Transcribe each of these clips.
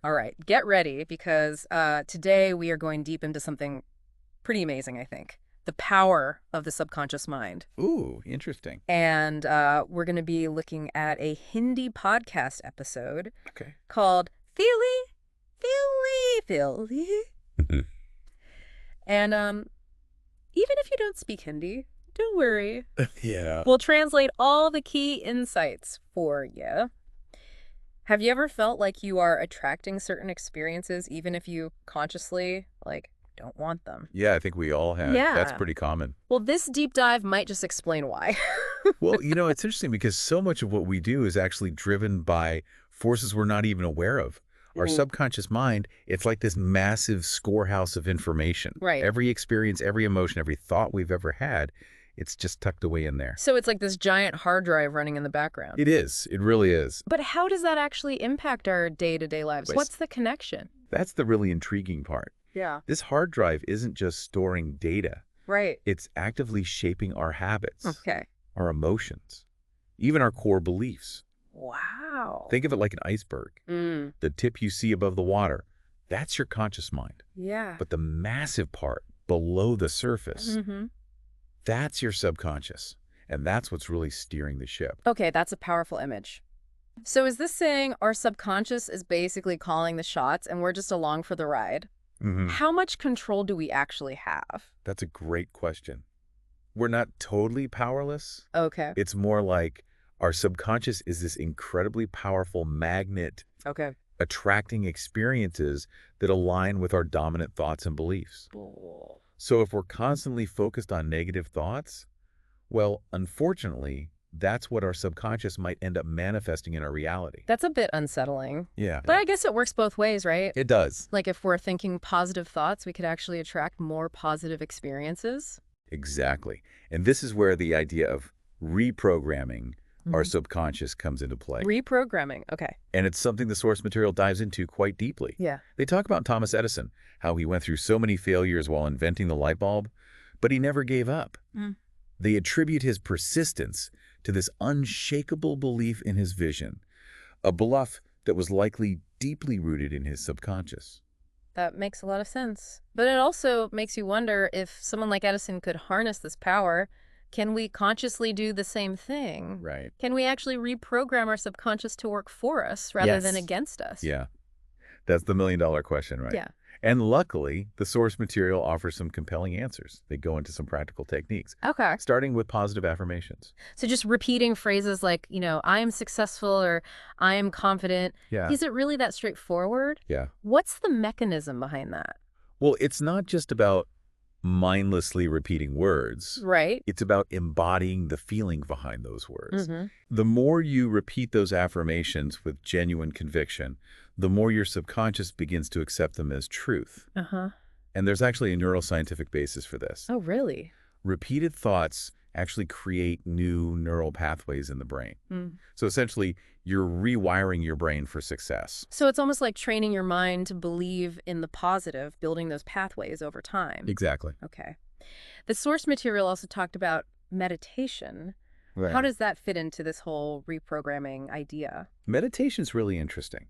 All right, get ready because today we are going deep into something pretty amazing, I think. The power of the subconscious mind. Ooh, interesting. And we're going to be looking at a Hindi podcast episode Okay. called Feely, Feely, Feely. And even if you don't speak Hindi, don't worry. Yeah. We'll translate all the key insights for you. Have you ever felt like you are attracting certain experiences even if you consciously, don't want them? Yeah, I think we all had. That's Yeah. pretty common. Well, this deep dive might just explain why. Well, it's interesting because so much of what we do is actually driven by forces we're not even aware of. Our Mhm. subconscious mind, it's like this massive storehouse of information. Right. Every experience, every emotion, every thought we've ever had, it's just tucked away in there. So it's like this giant hard drive running in the background. It is. It really is. But how does that actually impact our day-to-day lives? Wait. What's the connection? That's the really intriguing part. Yeah. This hard drive isn't just storing data. Right. It's actively shaping our habits, Okay. our emotions, even our core beliefs. Wow. Think of it like an iceberg. Mm. The tip you see above the water, that's your conscious mind. Yeah. But the massive part below the surface, Mm-hmm. that's your subconscious. And that's what's really steering the ship. Okay, that's a powerful image. So is this saying our subconscious is basically calling the shots and we're just along for the ride? How much control do we actually have? That's a great question. We're not totally powerless. Okay. It's more like our subconscious is this incredibly powerful magnet Okay. attracting experiences that align with our dominant thoughts and beliefs. So if we're constantly focused on negative thoughts, well, unfortunately, that's what our subconscious might end up manifesting in our reality. That's a bit unsettling. Yeah. But I guess it works both ways, right? It does. Like if we're thinking positive thoughts, we could actually attract more positive experiences. Exactly. And this is where the idea of reprogramming our Mhm. subconscious comes into play. Reprogramming. Okay. And it's something the source material dives into quite deeply. Yeah. They talk about Thomas Edison, how he went through so many failures while inventing the light bulb, but he never gave up. Mm. They attribute his persistence to this unshakable belief in his vision, a bluff that was likely deeply rooted in his subconscious. That makes a lot of sense. But it also makes you wonder if someone like Edison could harness this power, can we consciously do the same thing? Right. Can we actually reprogram our subconscious to work for us rather than Yes. against us? Yeah. That's the million-dollar question, right? Yeah. And luckily, the source material offers some compelling answers. They go into some practical techniques, Okay. starting with positive affirmations. So just repeating phrases like, I am successful or I am confident. Yeah. Is it really that straightforward? Yeah. What's the mechanism behind that? Well, it's not just about mindlessly repeating words. Right? It's about embodying the feeling behind those words. Mm-hmm. The more you repeat those affirmations with genuine conviction, the more your subconscious begins to accept them as truth. Uh-huh. And there's actually a neuroscientific basis for this. Oh, really? Repeated thoughts actually create new neural pathways in the brain. Mm. So essentially, you're rewiring your brain for success. So it's almost like training your mind to believe in the positive, building those pathways over time. Exactly. Okay. The source material also talked about meditation. How does that fit into this whole reprogramming idea? Meditation's really interesting.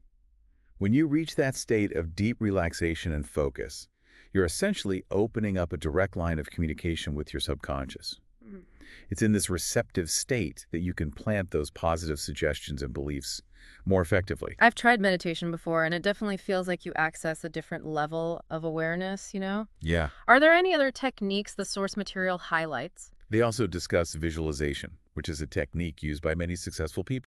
When you reach that state of deep relaxation and focus, you're essentially opening up a direct line of communication with your subconscious. Mm. It's in this receptive state that you can plant those positive suggestions and beliefs more effectively. I've tried meditation before, and it definitely feels like you access a different level of awareness, Yeah. Are there any other techniques the source material highlights? They also discuss visualization, which is a technique used by many successful people.